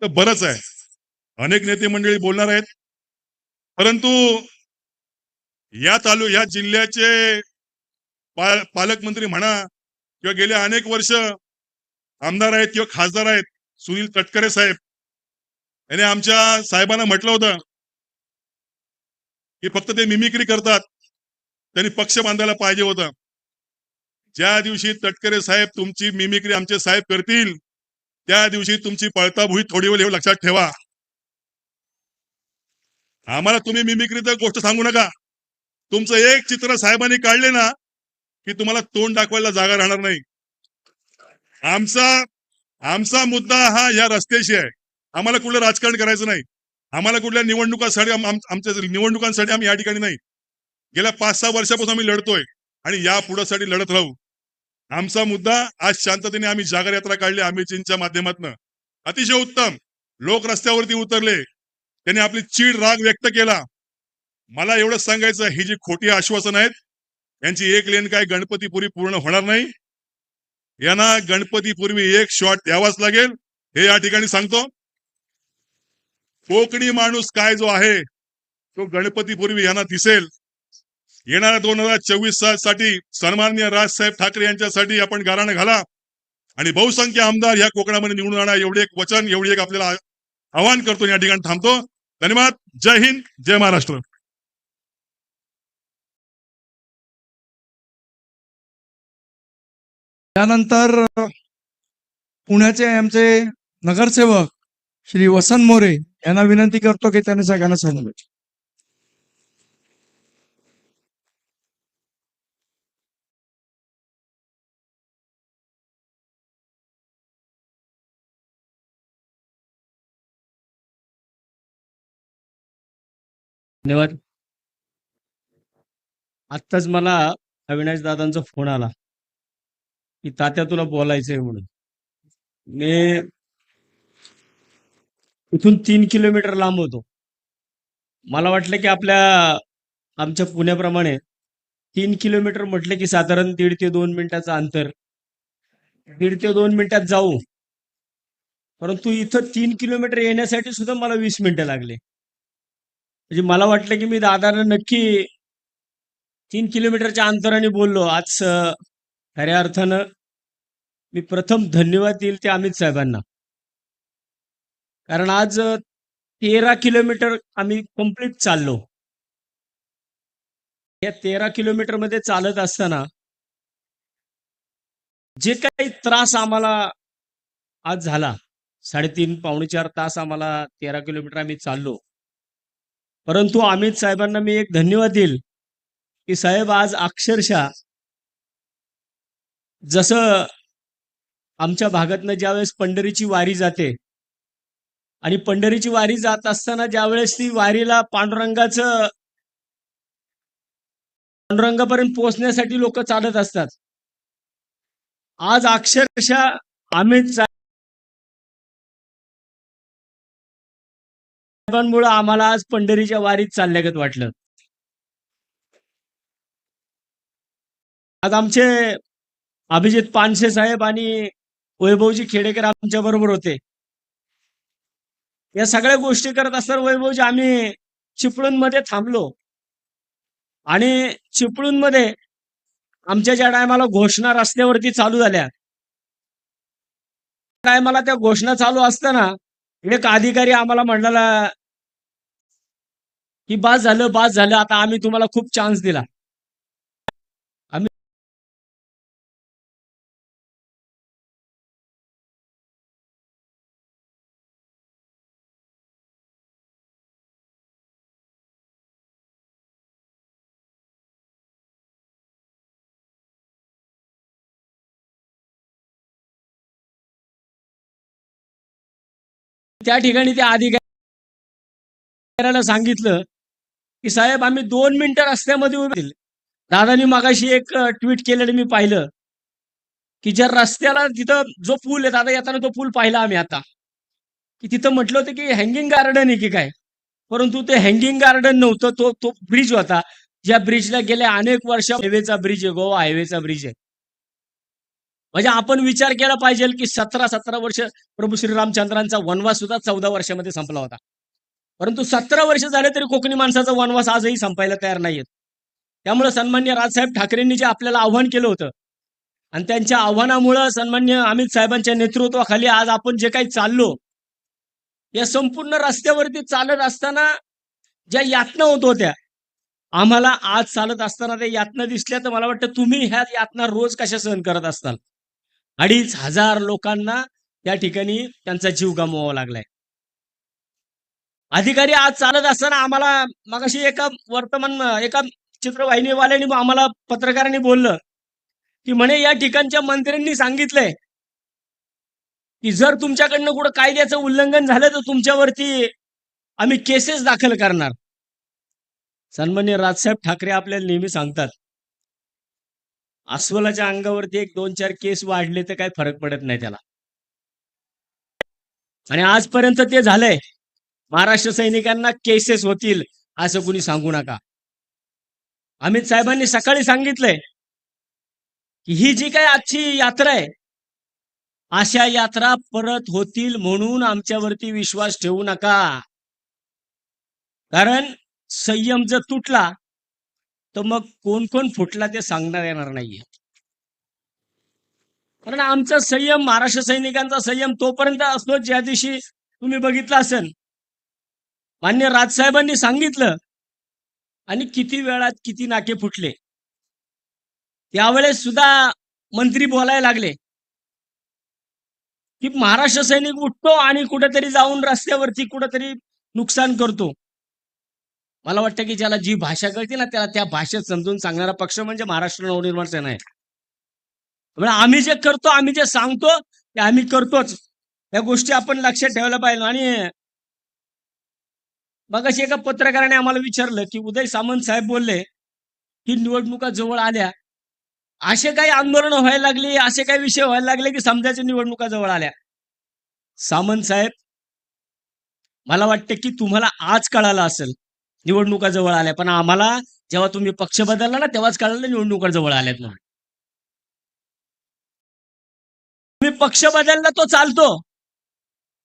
तर बरंच आहे. अनेक नेते मंडळी बोलणार आहेत, परंतु या जिल्ह्याचे पालकमंत्री म्हणा किंवा गेले अनेक वर्ष आमदार आहेत किंवा खासदार आहेत, सुनील तटकरे साहेब याने आमच्या साहेबांना म्हटलं होतं की फक्त ते मिमिक्री करतात, त्यांनी पक्ष बांधायला पाहिजे होतं. ज्या दिवशी तटकरे साहेब तुमची मिमिक्री आमचे साहेब करतील, त्या दिवशी तुमची पळताभुई थोडी वेळ लक्षात ठेवा. आम्हाला तुम्ही मिमिक्रीचं गोष्ट सांगू नका. तुमचं एक चित्र साहेबांनी काढले ना की तुम्हाला तोंड दाखवायला जागा राहणार नाही. आमचा मुद्दा हा या रस्त्याशी आहे. आम्हाला कुठलं राजकारण करायचं नाही. आम्हाला कुठल्या निवडणुकांसाठी आमच्या निवडणुकांसाठी आम्ही या ठिकाणी नाही. गेल्या 5-6 वर्षापासून आम्ही लढतोय आणि या पुढेसाठी लढत राहू. आमचा मुद्दा आज शांततेने आम्ही जागर यात्रा काढली आमिरजींच्या माध्यमातून. अतिशय उत्तम. लोक रस्त्यावरती उतरले, त्यांनी आपली चीड राग व्यक्त केला. मला एवढंच सांगायचं, ही जी खोटी आश्वासन आहेत यांची एक लेन काय गणपतीपुरी पूर्ण होणार नाही. यांना गणपतीपूर्वी एक शॉट द्यावाच लागेल, हे या ठिकाणी सांगतो. कोकणी माणूस काय जो आहे तो गणपतीपूर्वी यांना दिसेल. येणाऱ्या 2024 साठी सन्माननीय राजसाहेब ठाकरे यांच्यासाठी आपण गाराणं घाला आणि बहुसंख्य आमदार या कोकणामध्ये निवडून आणा, एवढे एक वचन, एवढी एक आपल्याला आवाहन करतो. या ठिकाणी थांबतो. धन्यवाद. जय हिंद, जय महाराष्ट्र. त्यानंतर पुण्याचे आमचे नगरसेवक श्री वसंत मोरे यांना विनंती करतो की त्यांनी सगळ्यांना सांगावे. धन्यवाद. आत्ताच मला अविनाश दादांचा फोन आला की तात्या तुला बोलायचंय म्हणून. मी इथून 3 किलोमीटर लांब होतो. मला वाटलं की आमच्या पुण्याप्रमाणे 3 किलोमीटर म्हटलं की साधारण 1.5 ते 2 मिनिटाचं अंतर, 1.5 ते 2 मिनिटात जाऊ. परंतु इथं 3 किलोमीटर येण्यासाठी सुद्धा मला 20 मिनिटं लागले. म्हणजे मला वाटलं की मी दादांना नक्की 3 किलोमीटरच्या अंतराने बोललो. आज खऱ्या अर्थानं मी प्रथम धन्यवाद देईल ते अमित साहेबांना. कारण आज 13 किलोमीटर आम्ही कंप्लीट चाललो. या 13 किलोमीटर मध्ये चालत असताना जे काही त्रास आम्हाला आज झाला, 3.5-4 तास आम्हाला 13 किलोमीटर आम्ही चाललो. परंतु अमित साहेबांना मी एक धन्यवाद देईल की साहेब आज अक्षरशः जसं आमच्या भागातनं ज्यावेळेस पंढरीची वारी जाते आणि पंढरीची वारी जात असताना ज्यावेळेस ती वारीला पांडुरंगापर्यंत पोहोचण्यासाठी लोक चालत असतात, आज अक्षरशः अमित साहेबांमुळे आम्हाला आज पंढरीच्या वारीत चालल्यागत वाटलं. आज आमचे अभिजित पानसे साहेब आणि वैभवजी खेडेकर आमच्या बरोबर होते. या सगळ्या गोष्टी करत असताना वैभवजी आम्ही चिपळूणमध्ये थांबलो आणि चिपळूणमध्ये आमच्या ज्या टायमाला घोषणा रस्त्यावरती चालू झाल्या, टायमाला त्या घोषणा चालू असताना एक अधिकारी आम्हाला म्हणाला की बास झालं, आता आम्ही तुम्हाला खूप चान्स दिला. त्या ठिकाणी त्या अधिकाऱ्याला सांगितलं की साहेब आम्ही 2 मिनिटं रस्त्यामध्ये उभे. दादानी मगाशी एक ट्विट केलेलं मी पाहिलं की ज्या रस्त्याला तिथं जो पूल आहे, दादा येताना तो पूल पाहिला आम्ही आता, की तिथं म्हटलं होतं की हँगिंग गार्डन आहे की काय, परंतु ते हँगिंग गार्डन नव्हतं. तो ब्रिज होता, ज्या ब्रिजला गेल्या अनेक वर्ष हायवेचा ब्रिज आहे, गोवा हायवेचा ब्रिज आहे. म्हणजे आपण विचार केला पाहिजे की 17 वर्ष प्रभू श्रीरामचंद्रांचा वनवास सुद्धा 14 वर्षामध्ये संपला होता. परंतु 17 वर्ष झाले तरी कोकणी माणसाचा वनवास आजही संपायला तयार नाहीयेत. त्यामुळे सन्मान्य राजसाहेब ठाकरेंनी जे आपल्याला आव्हान केलं होतं आणि त्यांच्या आव्हानामुळं सन्मान्य अमित साहेबांच्या नेतृत्वाखाली आज आपण जे काही चाललो, या संपूर्ण रस्त्यावरती चालत असताना ज्या यातना होत होत्या, आम्हाला आज चालत असताना त्या यातना दिसल्या, तर मला वाटतं तुम्ही ह्या यातना रोज कशा सहन करत असताल. 2,500 लोकांना त्या ठिकाणी त्यांचा जीव गमवावा लागलाय. अधिकारी आज चालत असताना आम्हाला मगाशी एका चित्रवाहिनीवाल्याने आम्हाला पत्रकारांनी बोललं की म्हणे या ठिकाणच्या मंत्र्यांनी सांगितलंय की जर तुमच्याकडनं कुठं कायद्याचं उल्लंघन झालं तर तुमच्यावरती आम्ही केसेस दाखल करणार. सन्मान्य राजसाहेब ठाकरे आपल्याला नेहमी सांगतात, अस्वलाच्या अंगावरती 1-2-4 केस वाढले तर काही फरक पडत नाही त्याला. आणि आजपर्यंत ते झालंय. महाराष्ट्र सैनिकांना केसेस होतील असं कुणी सांगू नका. अमित साहेबांनी सकाळी सांगितलंय की ही जी काही आजची यात्रा आहे, अशा यात्रा परत होतील म्हणून आमच्यावरती विश्वास ठेवू नका. कारण संयम जर तुटला तर मग कोण कोण फुटला ते सांगता येणार नाहीये. कारण आमचा संयम, महाराष्ट्र सैनिकांचा संयम तोपर्यंत असतो ज्या दिवशी तुम्ही बघितलं असेल, मान्य राजसाहेबांनी सांगितलं आणि किती वेळात किती नाके फुटले. त्यावेळेस सुद्धा मंत्री बोलायला लागले की महाराष्ट्र सैनिक उठतो आणि कुठेतरी जाऊन रस्त्यावरती कुठेतरी नुकसान करतो. मला वाटतं की ज्याला जी भाषा कळते ना, त्याला त्या भाषेत समजून सांगणारा पक्ष म्हणजे महाराष्ट्र नवनिर्माण सेना आहे. म्हणजे आम्ही जे करतो, आम्ही जे सांगतो ते आम्ही करतोच. या गोष्टी आपण लक्षात ठेवायला पाहिजे. आणि मगाशी एका पत्रकाराने आम्हाला विचारलं की उदय सामंत साहेब बोलले की निवडणुका जवळ आल्या, असे काही आंदोलन व्हायला लागली, असे काही विषय व्हायला लागले की समजायच्या निवडणुका जवळ आल्या. सामंत साहेब, मला वाटतं की तुम्हाला आज कळालं असेल निवडणुका जवळ आल्या, पण आम्हाला जेव्हा तुम्ही पक्ष बदलला ना तेव्हाच कळालं निवडणुका जवळ आल्यात म्हणून. तुम्ही पक्ष बदलला तो चालतो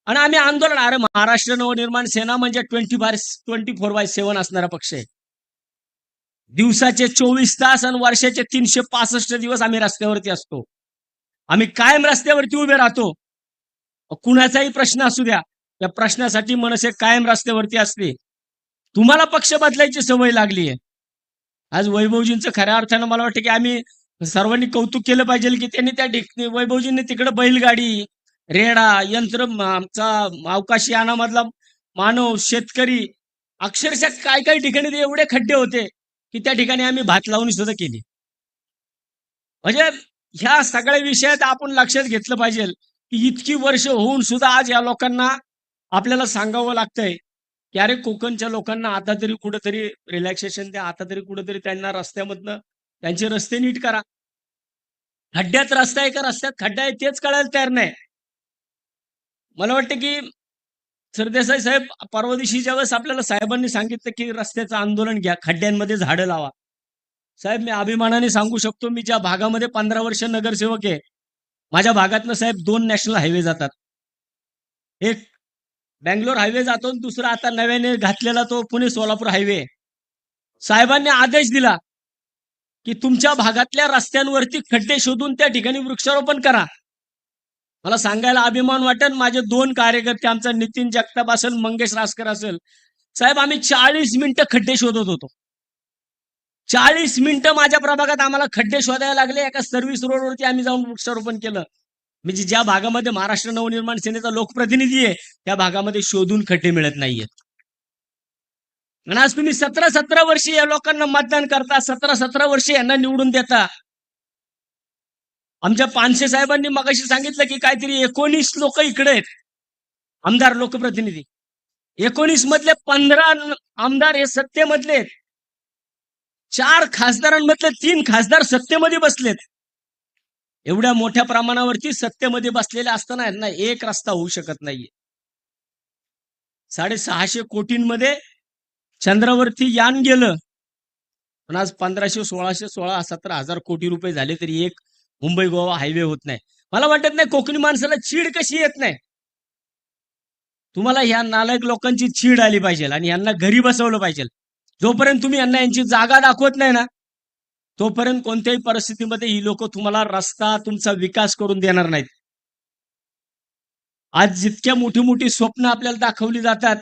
आणि आम्ही आंदोलन, अरे महाराष्ट्र नवनिर्माण सेना म्हणजे 24/7 असणारा पक्ष आहे. दिवसाचे 24 तास आणि वर्षाचे 365 दिवस आम्ही रस्त्यावरती असतो. आम्ही कायम रस्त्यावरती उभे राहतो. कुणाचाही प्रश्न असू द्या, त्या प्रश्नासाठी मनसे कायम रस्त्यावरती असते. तुम्हाला पक्ष बदलायची सवय लागली आहे. आज वैभवजींचं खऱ्या अर्थानं मला वाटतं की आम्ही सर्वांनी कौतुक केलं पाहिजे की त्यांनी त्या वैभवजींनी तिकडे बैलगाडी, रेडा, यंत्र, आमचा अवकाशी यानामधला मानव, शेतकरी, अक्षरशः काय काय ठिकाणी ते एवढे खड्डे होते की त्या ठिकाणी आम्ही भात लावणी सुद्धा केली. म्हणजे ह्या सगळ्या विषयात आपण लक्षात घेतलं पाहिजे की इतकी वर्ष होऊन सुद्धा आज या लोकांना आपल्याला सांगावं लागतंय की अरे कोकणच्या लोकांना आता तरी कुठेतरी रिलॅक्सेशन द्या, आता तरी कुठेतरी त्यांना रस्त्यामधनं त्यांचे रस्ते नीट करा. खड्ड्यात रस्ता आहे का रस्त्यात खड्डा आहे तेच कळायला तयार नाही. मला वाटतं की सरदेसाई साहेब, परवा दिवशी ज्यावेळेस आपल्याला साहेबांनी सांगितलं की रस्त्याचं आंदोलन घ्या, खड्ड्यांमध्ये झाडं लावा. साहेब, मी अभिमानाने सांगू शकतो, मी ज्या भागामध्ये 15 वर्ष नगरसेवक आहे, माझ्या भागातनं साहेब 2 नॅशनल हायवे जातात. एक बँगलोर हायवे जातो, दुसरा आता नव्याने घातलेला तो पुणे सोलापूर हायवे. साहेबांनी आदेश दिला की तुमच्या भागातल्या रस्त्यांवरती खड्डे शोधून त्या ठिकाणी वृक्षारोपण करा. मला सांगायला अभिमान वाटेल, माझे 2 कार्यकर्ते, आमचा नितीन जगताप असेल, मंगेश रासकर असेल, साहेब आम्ही 40 मिनिटं खड्डे शोधत होतो. 40 मिनिटं माझ्या प्रभागात आम्हाला खड्डे शोधायला लागले. एका सर्व्हिस रोडवरती आम्ही जाऊन वृक्षारोपण केलं. म्हणजे ज्या भागामध्ये महाराष्ट्र नवनिर्माण सेनेचा लोकप्रतिनिधी आहे त्या भागामध्ये शोधून खड्डे मिळत नाहीयेत. आणि आज तुम्ही 17 वर्षे या लोकांना मतदान करता, 17 वर्षे यांना निवडून देता. आमच्या पानसे साहेबांनी मगाशी सांगितलं की काहीतरी 19 लोक इकडे आहेत, आमदार, लोकप्रतिनिधी. 19 मधले 15 आमदार हे सत्तेमधले आहेत. 4 खासदारांमधले 3 खासदार सत्तेमध्ये बसलेत. एवढ्या मोठ्या प्रमाणावरती सत्तेमध्ये बसलेले असताना यांना एक रस्ता होऊ शकत नाहीये. 650 कोटींमध्ये चंद्रावरती यान गेलं, पण आज 1500, 1600, 16-17 हजार कोटी रुपये झाले तरी एक मुंबई गोवा हायवे होत नाही. मला वाटत नाही कोकणी माणसाला चीड कशी येत नाही. तुम्हाला ह्या नालायक लोकांची चीड आली पाहिजे आणि यांना घरी बसवलं पाहिजे. जोपर्यंत तुम्ही यांना यांची जागा दाखवत नाही ना, तोपर्यंत कोणत्याही परिस्थितीमध्ये ही लोक तुम्हाला रस्ता, तुमचा विकास करून देणार नाहीत. आज जितक्या मोठी मोठी स्वप्न आपल्याला दाखवली जातात,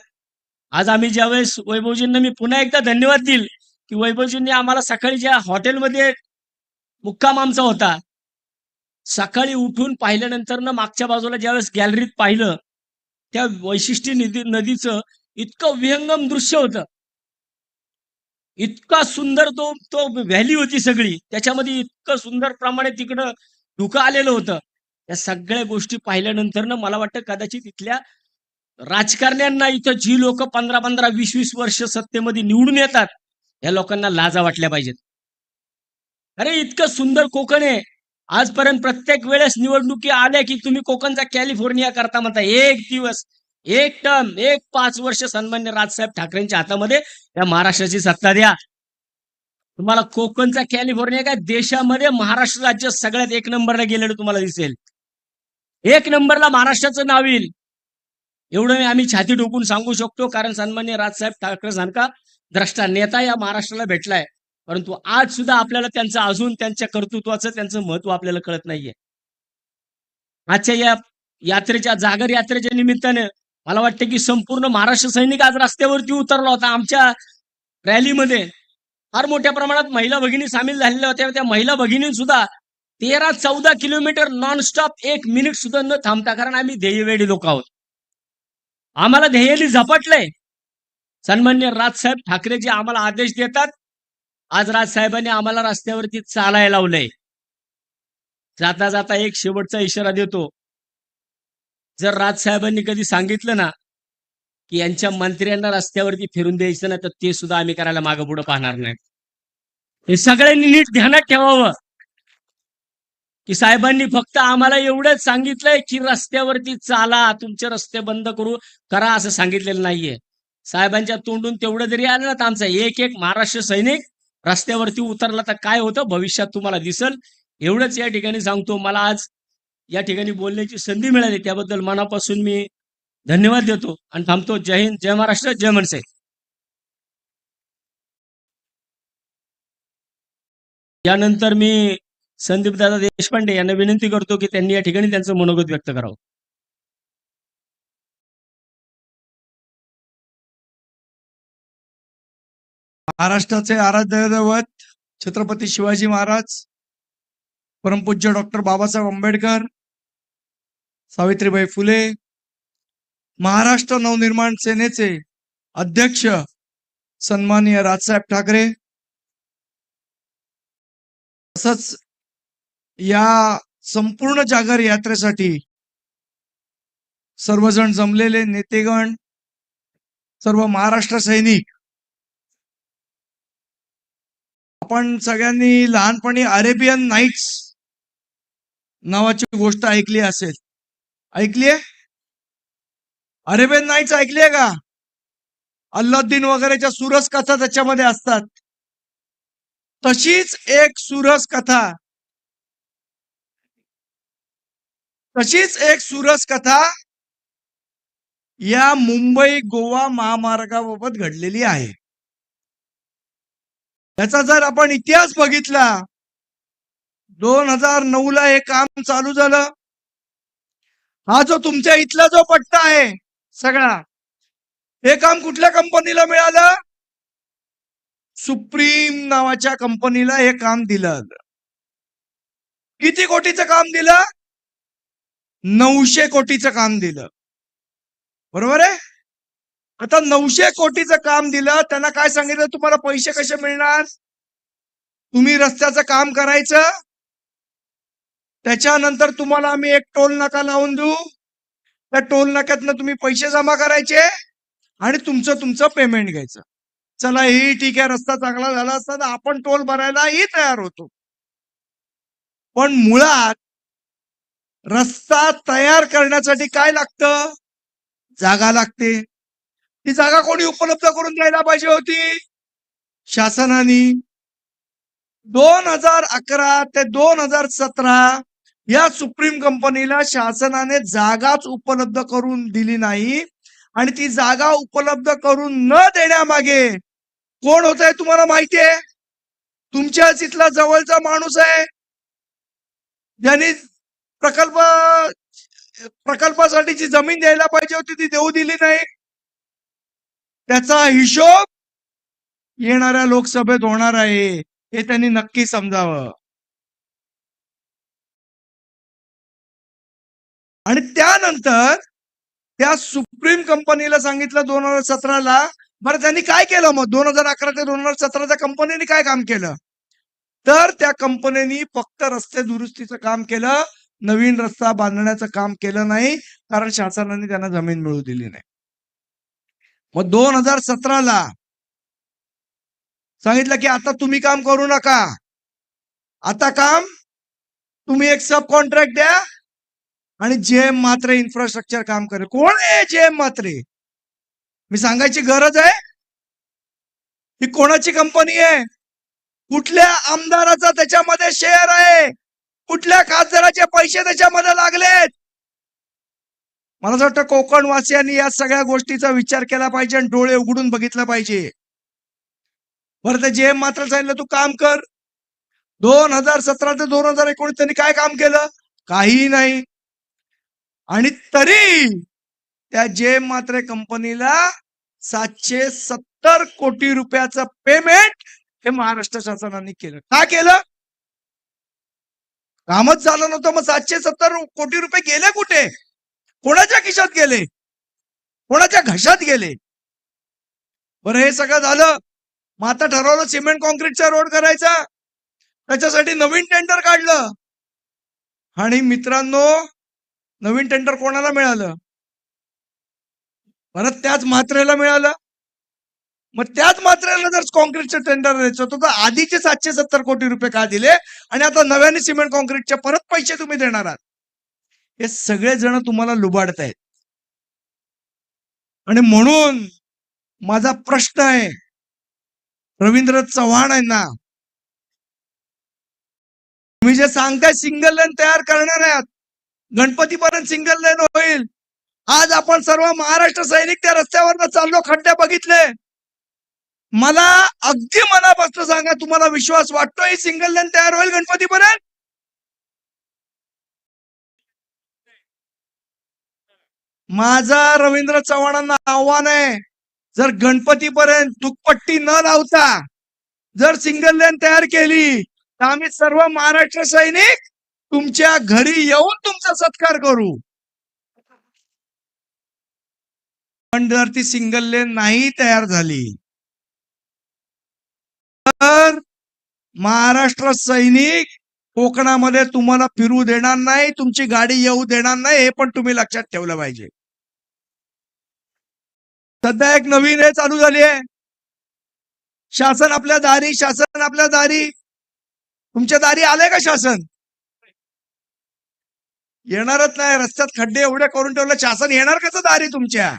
आज आम्ही ज्यावेळेस वैभवजींना मी पुन्हा एकदा धन्यवाद देईल की वैभवजींनी आम्हाला सकाळी ज्या हॉटेलमध्ये मुक्काम आमचा होता, सकाळी उठून पाहिल्यानंतर ना मागच्या बाजूला ज्यावेळेस गॅलरीत पाहिलं, त्या वैशिष्ट्य नदीचं इतकं विहंगम दृश्य होतं. इतका सुंदर तो तो व्हॅली होती सगळी. त्याच्यामध्ये इतकं सुंदर प्रमाणे तिकडं धुकं आलेलं होतं. या सगळ्या गोष्टी पाहिल्यानंतर ना मला वाटतं कदाचित इथल्या राजकारण्यांना, इथं जी लोक 15-15, 20-20 वर्ष सत्तेमध्ये निवडून येतात, या लोकांना लाजा वाटल्या पाहिजेत. अरे इतकं सुंदर कोकण आहे. आजपर्यंत प्रत्येक वेळेस निवडणुकी आल्या की तुम्ही कोकणचा कॅलिफोर्निया करता म्हणता. एक दिवस, एक टर्म, 5 वर्ष सन्मान्य राजसाहेब ठाकरेंच्या हातामध्ये या महाराष्ट्राची सत्ता द्या. तुम्हाला कोकणचा कॅलिफोर्निया काय, देशामध्ये महाराष्ट्र राज्य सगळ्यात 1 नंबरला गेलेलं तुम्हाला दिसेल. 1 नंबरला महाराष्ट्राचं नाव येईल. एवढं आम्ही छाती ठोकून सांगू शकतो, कारण सन्मान्य राजसाहेब ठाकरे सारखा द्रष्टा नेता या महाराष्ट्राला भेटलाय. परंतु आज सुद्धा आपल्याला त्यांचं, अजून त्यांच्या कर्तृत्वाचं, त्यांचं महत्व आपल्याला कळत नाहीये. आजच्या या यात्रेच्या, जागर यात्रेच्या निमित्तानं मला वाटतं की संपूर्ण महाराष्ट्र सैनिक आज रस्त्यावरती उतरला होता. आमच्या रॅलीमध्ये फार मोठ्या प्रमाणात महिला भगिनी सामील झालेल्या होत्या. त्या महिला भगिनी सुद्धा 13-14 किलोमीटर नॉनस्टॉप 1 मिनिट सुद्धा न थांबता, कारण आम्ही ध्येयवेडी लोक आहोत. आम्हाला ध्येयाला झपाटलंय. सन्मान्य राजसाहेब ठाकरे जे आम्हाला आदेश देतात, आज राजसाहेबांनी आम्हाला रस्त्यावरती चालायला लावलंय. जाता जाता एक शेवटचा इशारा देतो. जर राजसाहेबांनी कधी सांगितलं ना की यांच्या मंत्र्यांना रस्त्यावरती फिरून द्यायचं ना, तर ते सुद्धा आम्ही करायला मागं पुढे पाहणार नाही. हे सगळ्यांनी नीट ध्यानात ठेवावं की साहेबांनी फक्त आम्हाला एवढंच सांगितलंय की रस्त्यावरती चाला, तुमचे रस्ते बंद करा असं सांगितलेलं नाहीये. साहेबांच्या तोंडून तेवढं जरी आलं ना, तर आमचा एक महाराष्ट्र सैनिक रस्त्यावरती उतरला तर काय होतं भविष्यात तुम्हाला दिसल. एवढंच या ठिकाणी सांगतो. मला आज या ठिकाणी बोलण्याची संधी मिळाली, त्याबद्दल मनापासून मी धन्यवाद देतो आणि थांबतो. जय हिंद, जय महाराष्ट्र, जय मनसे. यानंतर मी संदीप दादा देशपांडे यांना विनंती करतो की त्यांनी या ठिकाणी त्यांचं मनोगत व्यक्त करावं. महाराष्ट्राचे आराध्य दैवत छत्रपती शिवाजी महाराज, परमपूज्य डॉक्टर बाबासाहेब आंबेडकर, सावित्रीबाई फुले, महाराष्ट्र नवनिर्माण सेनेचे अध्यक्ष सन्माननीय राजसाहेब ठाकरे, तसंच या संपूर्ण जागर यात्रेसाठी सर्वजण जमलेले नेतेगण, सर्व महाराष्ट्र सैनिक. आपण सगळ्यांनी लहानपणी अरेबियन नाईट्स नावाची गोष्ट ऐकली असेल. ऐकलीये? अरेबियन नाईट्स ऐकलीये का? अल्लाउद्दीन वगैरेच्या सुरस कथा त्याच्यामध्ये असतात. तशीच एक सुरस कथा या मुंबई गोवा महामार्गाबाबत घडलेली आहे. याचा जर आपण इतिहास बघितला, 2009 ला हे काम चालू झालं. हा जो तुमच्या इथला जो पट्टा आहे सगळा, हे काम कुठल्या कंपनीला मिळालं? सुप्रीम नावाच्या कंपनीला हे काम दिलं. किती कोटीचं काम दिलं? 900 कोटीचं काम दिलं. बरोबर आहे? आता 900 कोटीचं काम दिलं. त्यांना काय सांगितलं, तुम्हाला पैसे कसे मिळणार? तुम्ही रस्त्याचं काम करायचं, त्याच्यानंतर तुम्हाला आम्ही एक टोल नाका लावून देऊ. त्या टोल नाक्यातनं तुम्ही पैसे जमा करायचे आणि तुमचं पेमेंट घ्यायचं. चला हे ठीक आहे, रस्ता चांगला झाला असता तर आपण टोल भरायलाही तयार होतो. पण मुळात रस्ता तयार करण्यासाठी काय लागतं? जागा लागते. ती जागा कोणी उपलब्ध करून द्यायला पाहिजे होती? शासनाने. 2011 ते 2017 या सुप्रीम कंपनीला शासनाने जागाच उपलब्ध करून दिली नाही आणि ती जागा उपलब्ध करून न देण्यामागे कोण होत आहे तुम्हाला माहिती आहे? तुमच्याच इथला जवळचा माणूस आहे ज्यांनी प्रकल्पासाठी जी जमीन द्यायला पाहिजे होती ती देऊ दिली नाही. त्याचा हिशोब येणाऱ्या लोकसभेत होणार आहे हे त्यांनी नक्की समजावं. आणि त्यानंतर त्या सुप्रीम कंपनीला सांगितलं 2017ला. बरं त्यांनी काय केलं मग 2011 ते 2017 त्या कंपनीने काय काम केलं? तर त्या कंपनीने फक्त रस्ते दुरुस्तीचं काम केलं, नवीन रस्ता बांधण्याचं काम केलं नाही, कारण शासनाने त्यांना जमीन मिळू दिली नाही. मग 2017ला सांगितलं की आता तुम्ही काम करू नका, आता काम तुम्ही एक सब कॉन्ट्रॅक्ट द्या आणि जेएम म्हात्रे इन्फ्रास्ट्रक्चर काम करेल. कोण आहे जेएम म्हात्रे? मी सांगायची गरज आहे? ही कोणाची कंपनी आहे? कुठल्या आमदाराचा त्याच्यामध्ये शेअर आहे? कुठल्या खासदाराचे पैसे त्याच्यामध्ये लागलेत? मला असं वाटतं कोकणवासियांनी या सगळ्या गोष्टीचा विचार केला पाहिजे आणि डोळे उघडून बघितलं पाहिजे. बरं ते जेएम मात्र सांगितलं तू काम कर. 2017 ते 2019 त्यांनी काय काम केलं? काही नाही. आणि तरी त्या जेएम मात्रे कंपनीला 770 कोटी रुपयाचं पेमेंट हे महाराष्ट्र शासनाने केलं. का केलं? कामच झालं नव्हतं. मग 770 कोटी रुपये गेले कुठे? कोणाच्या खिशात गेले? कोणाच्या घशात गेले? बरं हे सगळं झालं. मग आता ठरवलं सिमेंट कॉन्क्रीटचा रोड करायचा. त्याच्यासाठी नवीन टेंडर काढलं. आणि मित्रांनो नवीन टेंडर कोणाला मिळालं? परत त्याच म्हात्रेला मिळालं. मग त्याच मात्रेला जर कॉन्क्रीटचं टेंडर द्यायचं होतं तर आधीचे 770 कोटी रुपये का दिले आणि आता नव्याने सिमेंट कॉन्क्रीटचे परत पैसे तुम्ही देणार आहात? हे सगळे जण तुम्हाला लुबाडतायत. आणि म्हणून माझा प्रश्न आहे रवींद्र चव्हाण यांना, तुम्ही जे सांगताय सिंगल लेन तयार करणार आहात, गणपतीपर्यंत सिंगल लेन होईल. आज आपण सर्व महाराष्ट्र सैनिक त्या रस्त्यावर चाललो, खड्डे बघितले. मला अगदी मनापासून सांगा, तुम्हाला विश्वास वाटतो ही सिंगल लेन तयार होईल गणपतीपर्यंत? माझा रवींद्र चव्हाणांना आव्हान आहे, जर गणपतीपर्यंत दुपट्टी न लावता जर सिंगल लेन तयार केली तर आम्ही सर्व महाराष्ट्र सैनिक तुमच्या घरी येऊन तुमचा सत्कार करू. पण जर ती सिंगल लेन नाही तयार झाली तर महाराष्ट्र सैनिक कोकणामध्ये तुम्हाला फिरू देणार नाही, तुमची गाडी येऊ देणार नाही. हे पण तुम्ही लक्षात ठेवलं पाहिजे. सध्या एक नवीन हे चालू झाली आहे, शासन आपल्या दारी, शासन आपल्या दारी. तुमच्या दारी आले का शासन? येणारच नाही. रस्त्यात खड्डे एवढे करून ठेवले, शासन येणार कसं दारी तुमच्या?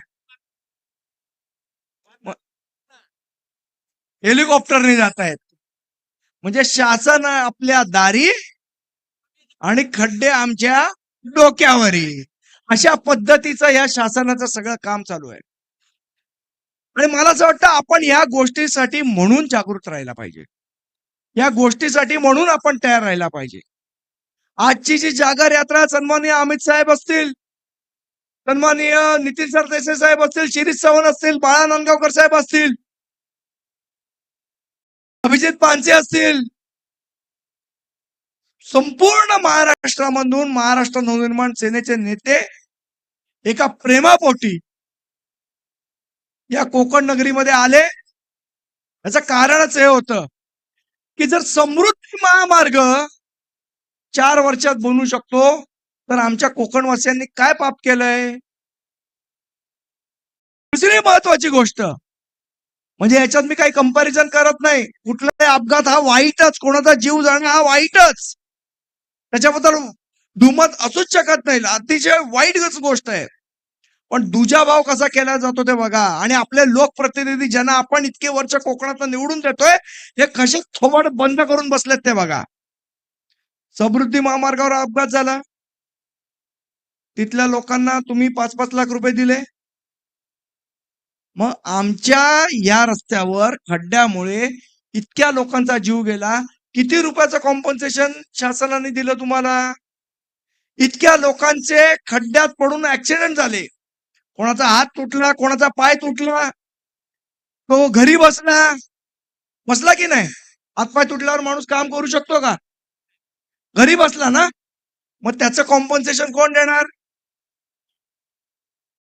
हेलिकॉप्टरने जात आहेत. म्हणजे शासन आपल्या दारी आणि खड्डे आमच्या डोक्यावरी, अशा पद्धतीचं या शासनाचं सगळं काम चालू आहे. आणि मला असं वाटतं आपण या गोष्टीसाठी म्हणून जागृत राहायला पाहिजे, या गोष्टीसाठी म्हणून आपण तयार राहायला पाहिजे. आजची जी जागर यात्रा सन्माननीय अमित साहेब असतील, सन्माननीय नितीन सरदेसाई साहेब असतील, शिरीष चव्हाण असतील, बाळा नांदगावकर साहेब असतील, अभिजित पानसे असतील, संपूर्ण महाराष्ट्रामधून महाराष्ट्र नवनिर्माण सेनेचे नेते एका प्रेमापोटी या कोकण नगरीमध्ये आले. याचं कारणच हे होतं की जर समृद्धी महामार्ग 4 वर्षात बनवू शकतो तर आमच्या कोकणवासियांनी काय पाप केलंय? दुसरी महत्वाची गोष्ट म्हणजे याच्यात मी काही कंपॅरिझन करत नाही. कुठलाही अपघात हा वाईटच, कोणाचा जीव जाणं हा वाईटच, त्याच्याबद्दल दुमत असूच शकत नाही, अतिशय वाईट गोष्ट आहे. पण दुजाभाव कसा केला जातो ते बघा. आणि आपले लोकप्रतिनिधी ज्यांना आपण इतके वर्ष कोकणात निवडून देतोय, हे कसे थोबाड बंद करून बसलेत ते बघा. समृद्धी महामार्गावर अपघात झाला, तिथल्या लोकांना तुम्ही 5-5 लाख रुपये दिले. मग आमच्या या रस्त्यावर खड्ड्यामुळे इतक्या लोकांचा जीव गेला, किती रुपयाचं कॉम्पन्सेशन शासनाने दिलं तुम्हाला? इतक्या लोकांचे खड्ड्यात पडून ऍक्सिडेंट झाले, कोणाचा हात तुटला, कोणाचा पाय तुटला, तो घरी बसला की नाही? हातपाय तुटल्यावर माणूस काम करू शकतो का? घरी बसला ना. मग त्याचं कॉम्पन्सेशन कोण देणार?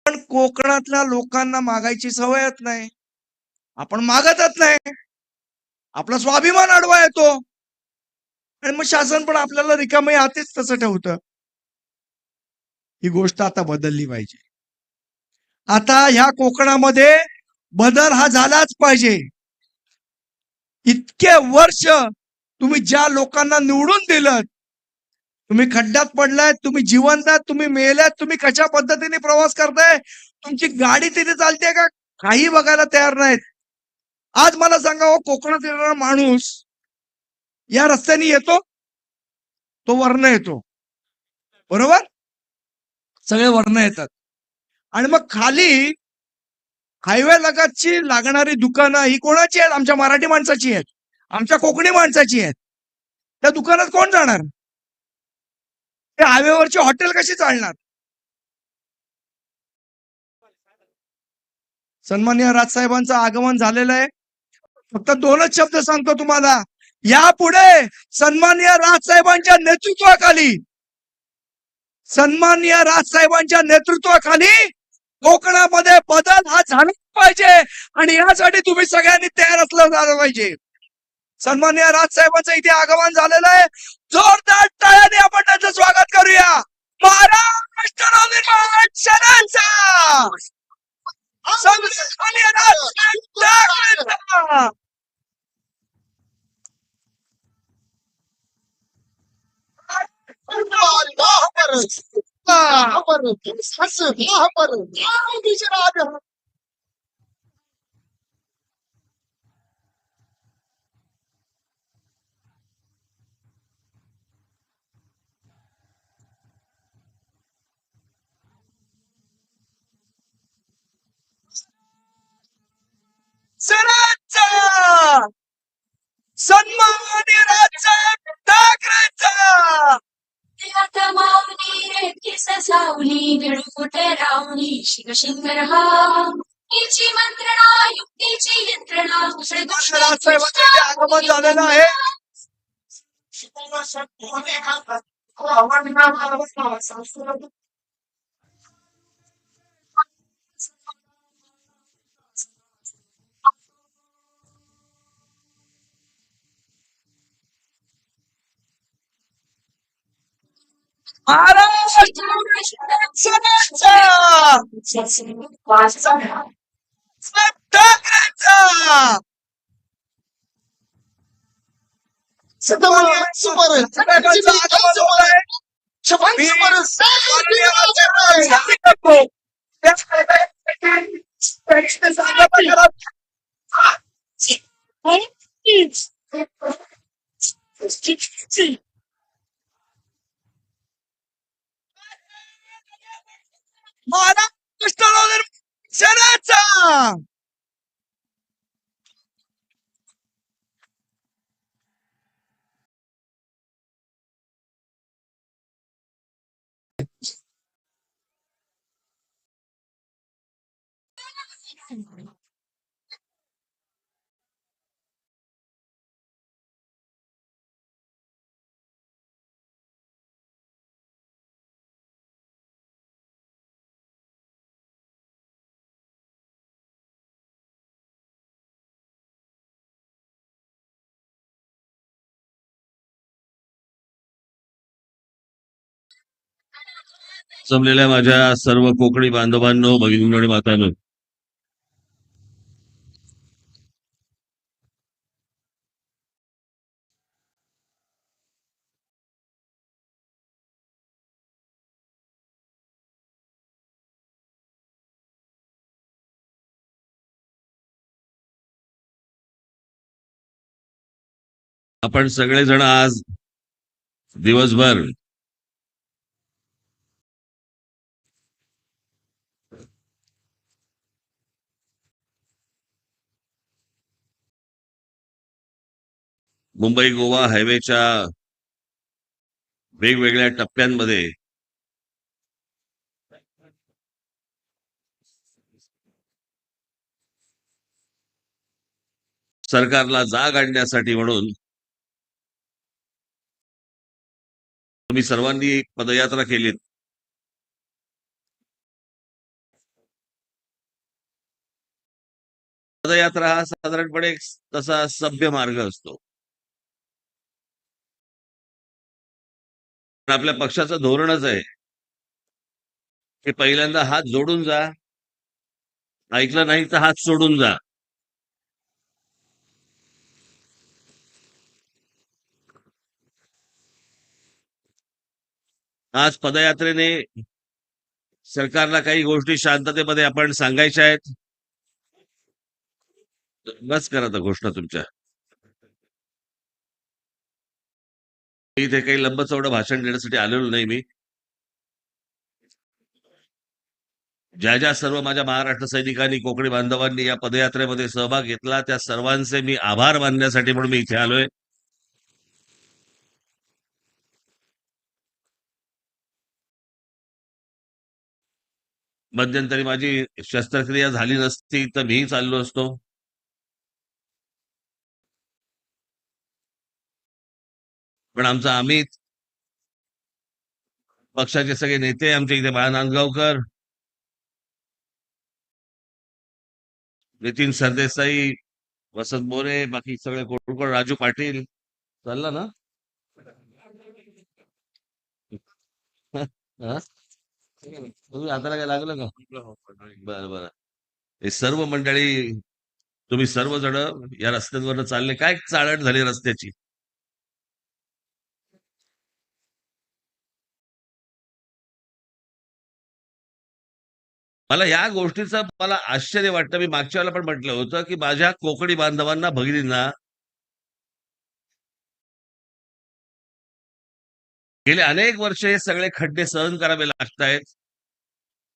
पण कोकणातल्या लोकांना मागायची सवयच नाही, आपण मागतच नाही. आपला स्वाभिमान अडवा येतो आणि मग शासन पण आपल्याला रिकामे हातीच तसं ठेवतं. ही गोष्ट आता बदलली पाहिजे. आता ह्या कोकणामध्ये बदल हा झालाच पाहिजे. इतके वर्ष तुम्ही ज्या लोकांना निवडून दिलं, तुम्ही खड्ड्यात पडलाय, तुम्ही जिवंत आहात, तुम्ही मेलात, तुम्ही कशा पद्धतीने प्रवास करताय, तुमची गाडी तिथे चालते का, काही बघायला तयार नाहीत. आज मला सांगा, हो, कोकणात येणारा माणूस या रस्त्याने येतो, तो वरनं येतो, बरोबर? सगळे वरनं येतात. आणि मग खाली हायवे लगतची लागणारी दुकानं ही कोणाची आहेत? आमच्या मराठी माणसाची आहेत, आमच्या कोकणी माणसाची आहेत. त्या दुकानात कोण जाणार? त्या हायवेवरची हॉटेल कशी चालणार? सन्माननीय राजसाहेबांचं आगमन झालेलं आहे. फक्त 2च शब्द सांगतो तुम्हाला, यापुढे सन्माननीय राजसाहेबांच्या नेतृत्वाखाली कोकणामध्ये बदल हा झाला पाहिजे आणि यासाठी तुम्ही सगळ्यांनी तयार असलं पाहिजे. सन्माननीय राजसाहेबांचं इथे आगमन झालेलं आहे. जोरदार टाळ्याने आपण त्यांचं स्वागत करूया. महाराष्ट्र नवनिर्माण सेनेचा सन्माननीय राजसाहेब ठाकरेंचा. सेनेचा सन्माननीय राजसाहेब ठाकरेंचा. माऊली रेती ससावली वेळू कुठे रावली शिवशंकर हा युक्तीची मंत्रणा युक्तीची यंत्रणा राजसाहेबांचं इथे आगमन झालेलं आहे. महाराष्ट्र सेनेचा ठाकरेंचा. महाराष्ट्र सेनेचा जमलेल्या माझ्या सर्व कोकणी बांधवांनो, भगिनींनो आणि मातांनो, आपण सगळेजण आज दिवसभर मुंबई गोवा हायवेच्या वेगवेगळ्या टप्प्यांमध्ये सरकारला जाग आणण्यासाठी म्हणून तुम्ही सर्वांनी पदयात्रा केलीत. पदयात्रा हा साधारणपणे एक तसा सभ्य मार्ग असतो. पण आपल्या पक्षाचं धोरणच आहे की पहिल्यांदा हात जोडून जा, ऐकलं नाही तर हात सोडून जा. आज पदयात्रेने सरकारला काही गोष्टी शांततेमध्ये आपण सांगायच्या आहेत. बस करा त्या घोषणा तुमच्या. इथे काही लंबचौडं भाषण देण्यासाठी आलेलो नाही मी. ज्या ज्या सर्व माझ्या महाराष्ट्र सैनिकांनी, कोकणी बांधवांनी या पदयात्रेमध्ये सहभाग घेतला त्या सर्वांचे मी आभार मानण्यासाठी म्हणून मी इथे आलोय. मध्यंतरी माझी शस्त्रक्रिया झाली नसती तर मीही चाललो असतो. पण आमचा अमित, पक्षाचे सगळे नेते, आमच्या इथे बाळा नांदगावकर, नितीन सरदेसाई, वसंत मोरे, बाकी सगळे कोण, राजू पाटील चालला ना. हा? तुम्ही हाताला काय लागलं का? बरं बरं. हे सर्व मंडळी, तुम्ही सर्वजण या रस्त्यांवर चालले. काय चाळण झाली रस्त्याची. मला या गोष्टीचं मला आश्चर्य वाटतं. मी मागच्या वेळेला पण म्हटलं होतं की माझ्या कोकणी बांधवांना, भगिनींना गेले अनेक वर्ष हे सगळे खड्डे सहन करावे लागतायत.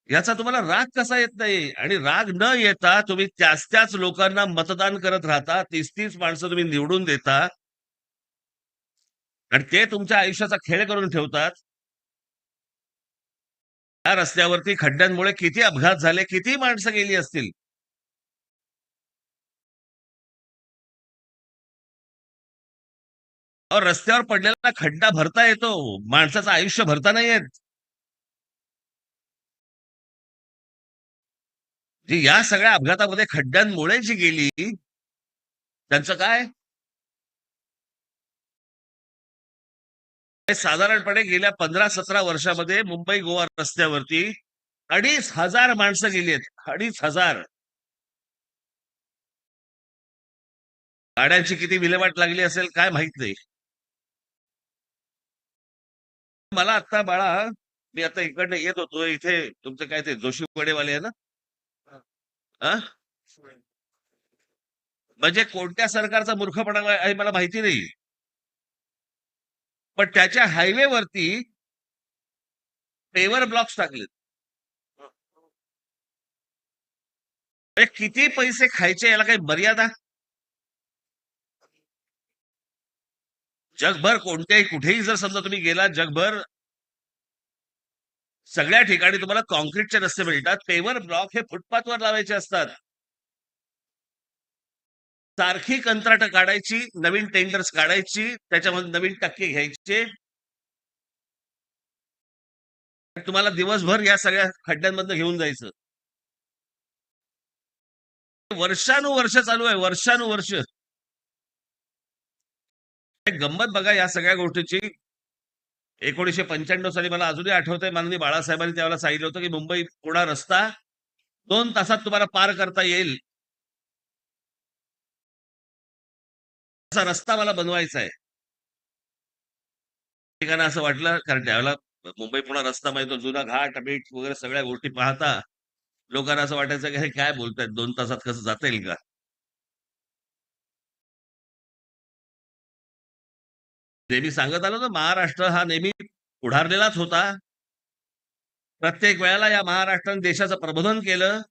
याचा तुम्हाला राग कसा येत नाही? आणि राग न येता तुम्ही त्याच लोकांना मतदान करत राहता. 30-30 माणसं तुम्ही निवडून देता आणि ते तुमच्या आयुष्याचा खेळ करून ठेवतात. या रस्त्यावरती खड्ड्यांमुळे किती अपघात झाले, किती माणसं गेली असतील. अहो, रस्त्यावर पडलेला खड्डा भरता येतो, माणसाचं आयुष्य भरता नाही येत. जी या सगळ्या अपघातामध्ये खड्ड्यांमुळे जी गेली त्यांचं काय? साधारणपणे गेल्या 15-17 वर्षामध्ये मुंबई गोवा रस्त्यावरती 2,500 माणसं गेली आहेत. 2,500. गाड्यांची किती विल्हेवाट लागली असेल काय माहित नाही. मला आता बाळा, मी आता इकडनं येत होतो, इथे तुमचं काय ते जोशीवाडेवाले आहे ना. आ? म्हणजे कोणत्या सरकारचा मूर्खपणा आहे मला माहिती नाही, पण त्याच्या हायवेवरती पेवर ब्लॉक्स टाकलेत. किती पैसे खायचे, याला काही मर्यादा? जगभर कोणत्याही कुठेही जर समजा तुम्ही गेला, जगभर सगळ्या ठिकाणी तुम्हाला कॉन्क्रीटचे रस्ते मिळतात. पेवर ब्लॉक हे फुटपाथवर लावायचे असतात. सारखी कंत्राट काढायची, नवीन टेंडर्स काढायची, त्याच्यामध्ये नवीन टक्के घ्यायचे. तुम्हाला दिवसभर या सगळ्या खड्ड्यांमधनं घेऊन जायचं. वर्षानुवर्ष चालू आहे, वर्षानुवर्ष. एक गंमत बघा या सगळ्या गोष्टीची. 1995 साली मला अजूनही आठवतंय, माननीय बाळासाहेबांनी त्यावेळेला सांगितलं होतं की मुंबई पुणा रस्ता 2 तासात तुम्हाला पार करता येईल, असा रस्ता मला बनवायचा आहे. ठिकाणी असं वाटलं, कारण त्यावेळेला मुंबई पुणा रस्ता माहिती, जुना घाट बीट वगैरे सगळ्या गोष्टी पाहता लोकांना असं वाटायचं की हे काय बोलतायत, 2 तासात कसं जाता येईल का? नेहमी सांगत आलो ना, महाराष्ट्र हा नेहमी पुढारलेलाच होता. प्रत्येक वेळेला या महाराष्ट्राने देशाचं प्रबोधन केलं.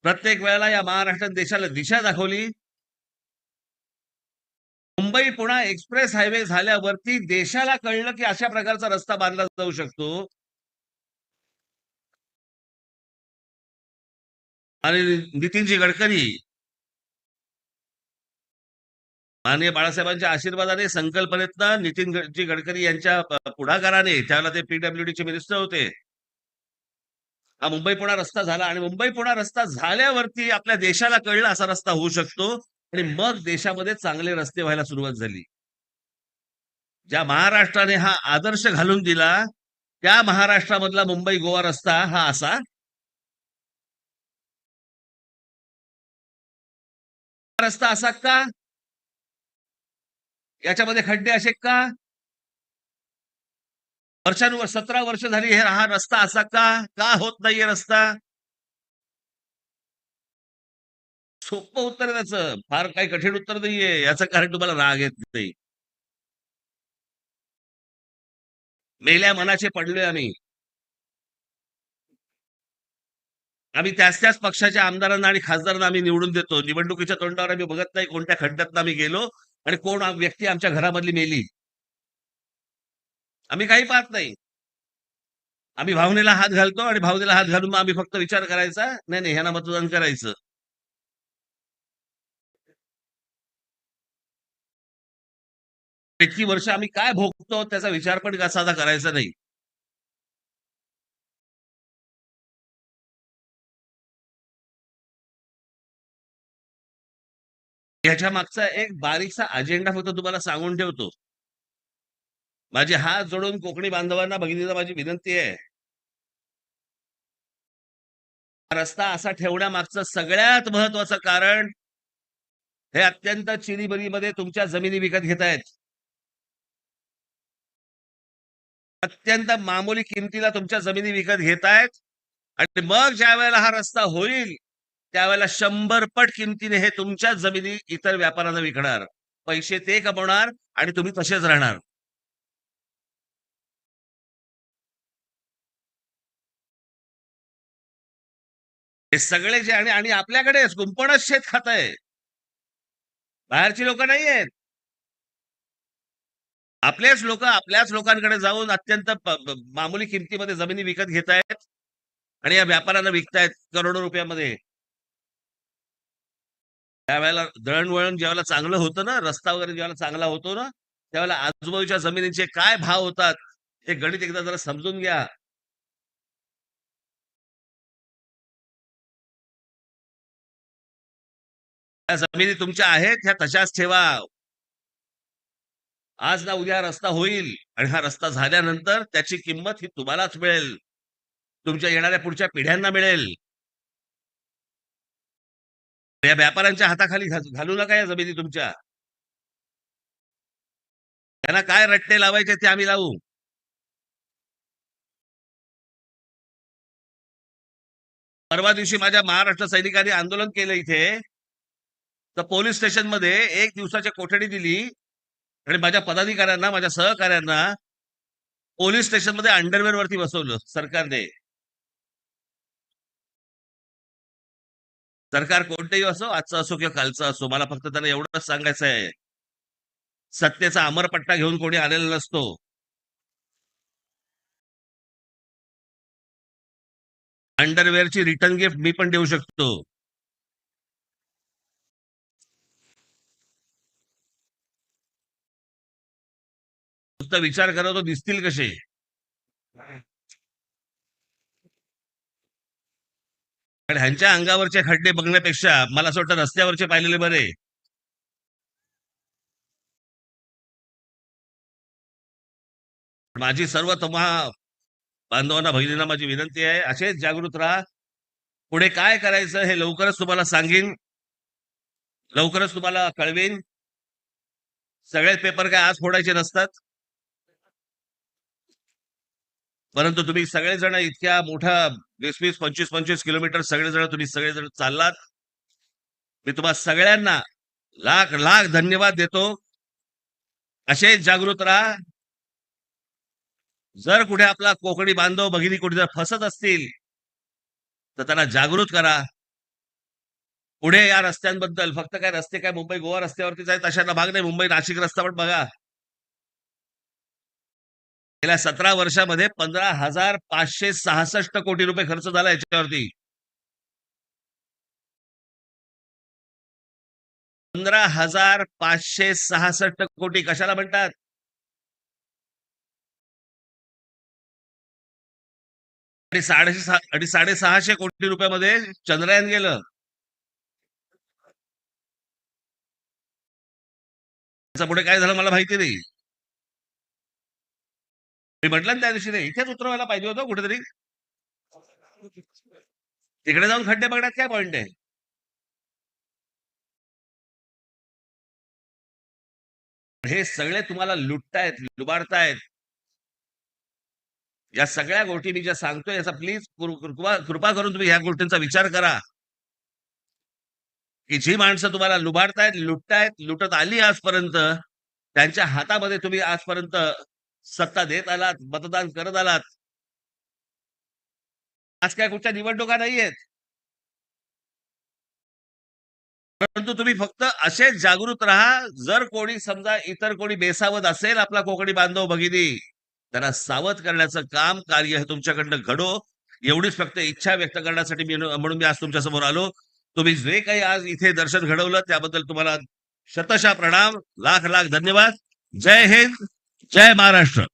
प्रत्येक वेळेला या महाराष्ट्राने देशाला दिशा दाखवली. मुंबई पुणा एक्सप्रेस हायवे झाल्यावरती देशाला कळलं की अशा प्रकारचा रस्ता बांधला जाऊ शकतो. आणि नितीनजी गडकरी माननीय बाळासाहेबांच्या आशीर्वादाने, संकल्पनेतनं नितीनजी गडकरी यांच्या पुढाकाराने, त्यावेळेला ते पीडब्ल्यूडीचे मिनिस्टर होते, हा मुंबई पुणा रस्ता झाला. आणि मुंबई पुणा रस्ता झाल्यावरती आपल्या देशाला कळलं असा रस्ता होऊ शकतो. आणि मग देशामध्ये चांगले रस्ते व्हायला सुरुवात झाली. ज्या महाराष्ट्राने हा आदर्श घालून दिला, त्या महाराष्ट्रामधला मुंबई गोवा रस्ता हा असा. रस्ता असा का? याच्यामध्ये खड्डे असे का? वर्षानुवर 17 वर्ष झाली हा रस्ता असा का होत नाहीये रस्ता? सोपं उत्तर आहे त्याचं, फार काही कठीण उत्तर नाहीये. याचं कारण तुम्हाला राग येत नाही. मेल्या मनाचे पडलोय आम्ही. आम्ही त्याच पक्षाच्या आमदारांना आणि खासदारांना आम्ही निवडून देतो. निवडणुकीच्या तोंडावर आम्ही बघत नाही कोणत्या खड्ड्यात आम्ही गेलो आणि कोण व्यक्ती आमच्या घरामधली मेली. आम्ही काही पाहत नाही. आम्ही भावनेला हात घालतो आणि भावनेला हात घालून मग आम्ही फक्त विचार करायचा, नाही ह्यांना मतदान करायचं. इतकी वर्ष आम्ही काय भोगतो त्याचा विचार पण साधा करायचा नाही. ह्याच्या मागचा एक बारीकसा अजेंडा फक्त तुम्हाला सांगून ठेवतो. माझे हात जोडून कोकणी बांधवांना, भगिनीला माझी विनंती आहे, रस्ता असा ठेवण्यामागचं सगळ्यात महत्वाचं कारण हे अत्यंत चिरीबरीमध्ये तुमच्या जमिनी विकत घेतायत. अत्यंत मामूली किमतीला तुमच्या जमिनी विकत घेतायत. आणि मग ज्या वेळेला हा रस्ता होईल त्यावेळेला 100 पट किमतीने हे तुमच्या जमिनी इतर व्यापाऱ्यांना विकणार. पैसे ते कमवणार आणि तुम्ही तसेच राहणार. हे सगळे जे आणि आपल्याकडे कुंपणच शेत खात आहे, बाहेरची लोक नाही आहेत. आपल्याच लोकांकडे जाऊन अत्यंत मामूली किमतीमध्ये जमिनी विकत घेतायत आणि या व्यापाऱ्यांना विकतायत करोडो रुपयामध्ये. त्यावेळेला दळणवळण ज्यावेळेला चांगलं होतं ना, रस्ता वगैरे ज्यावेळेला चांगला होतो ना, त्यावेळेला आजूबाजूच्या जमिनींचे काय भाव होतात हे गणित एकदा जरा समजून घ्या. त्या जमिनी तुमच्या आहेत ह्या तशाच ठेवा. आज ना उद्या रस्ता होईल आणि हा रस्ता झाल्यानंतर त्याची किंमत ही तुम्हालाच मिळेल, तुमच्या येणाऱ्या पुढच्या पिढ्यांना मिळेल. या व्यापाऱ्यांच्या हाताखाली घालू नका या जमिनी तुमच्या. त्यांना काय रट्टे लावायचे ते आम्ही लावू. परवा दिवशी माझ्या महाराष्ट्र सैनिकांनी आंदोलन केलं इथे, तर पोलीस स्टेशन मध्ये 1 दिवसाची कोठडी दिली आणि माझ्या पदाधिकाऱ्यांना, माझ्या सहकाऱ्यांना पोलीस स्टेशन मध्ये अंडरवेअर वरती बसवलं सरकारने. सरकार कोणतेही असो, आजचं असो किंवा कालचं असो, मला फक्त त्यांना एवढंच सांगायचं आहे, सत्तेचा अमरपट्टा घेऊन कोणी आलेला नसतो. अंडरवेअरची रिटर्न गिफ्ट मी पण देऊ शकतो. फक्त विचार करा तो दिसतील कसे. आणि ह्यांच्या अंगावरचे खड्डे बघण्यापेक्षा मला असं वाटतं रस्त्यावरचे पाहिलेले बरे. माझी सर्व तुम्हा बांधवांना, भगिनींना माझी विनंती आहे, असेच जागृत राहा. पुढे काय करायचं हे लवकरच तुम्हाला सांगेन, लवकरच तुम्हाला कळवेन. सगळे पेपर काय आज फोडायचे नसतात, परंतु तुम्ही सगळेजण इतक्या मोठा 20-20, 25-25 किलोमीटर तुम्ही सगळेजण चाललात. मी तुम्हा सगळ्यांना लाख लाख धन्यवाद देतो. असेच जागृत राहा. जर कुठे आपला कोकणी बांधव भगिनी कुठे जर फसत असतील तर त्यांना जागृत करा. पुढे या रस्त्यांबद्दल फक्त काय रस्ते काय मुंबई गोवा रस्त्यावरतीच आहेत अशांना भाग नाही. मुंबई नाशिक रस्ता पण बघा. गेल्या 17 वर्षामध्ये 15,566 कोटी रुपये खर्च झाला याच्यावरती. 15,566 कोटी कशाला म्हणतात? आणि 650 कोटी रुपयामध्ये चंद्रयान गेलं. त्याच्या पुढे काय झालं मला माहिती नाही. मी म्हटलं ना त्या दिवशी नाही इथेच उतरवायला पाहिजे होतं कुठेतरी. तिकडे जाऊन खड्डे बघण्यात काय पॉइंट आहे? हे सगळे तुम्हाला लुटतायत, लुबाडतायत. या सगळ्या गोष्टी मी ज्या सांगतोय याचा प्लीज कृपा करून तुम्ही ह्या गोष्टींचा विचार करा की जी माणसं तुम्हाला लुबाडतायत, लुटतायत, लुटत आली आजपर्यंत, त्यांच्या हातामध्ये तुम्ही आजपर्यंत सत्ता देत आलात, मतदान करत आलात. आज काय कुठच्या निवडणुका नाहीयेत. परंतु तुम्ही फक्त असेच जागृत राहा. जर कोणी समजा इतर कोणी बेसावध असेल आपला कोकणी बांधव भगिनी त्यांना सावध करण्याचं काम कार्य हे तुमच्याकडनं घडो एवढीच फक्त इच्छा व्यक्त करण्यासाठी म्हणून मी आज तुमच्या समोर आलो. तुम्ही जे काही आज इथे दर्शन घडवलं त्याबद्दल तुम्हाला शतशः प्रणाम, लाख लाख धन्यवाद. जय हिंद, जय महाराष्ट्र.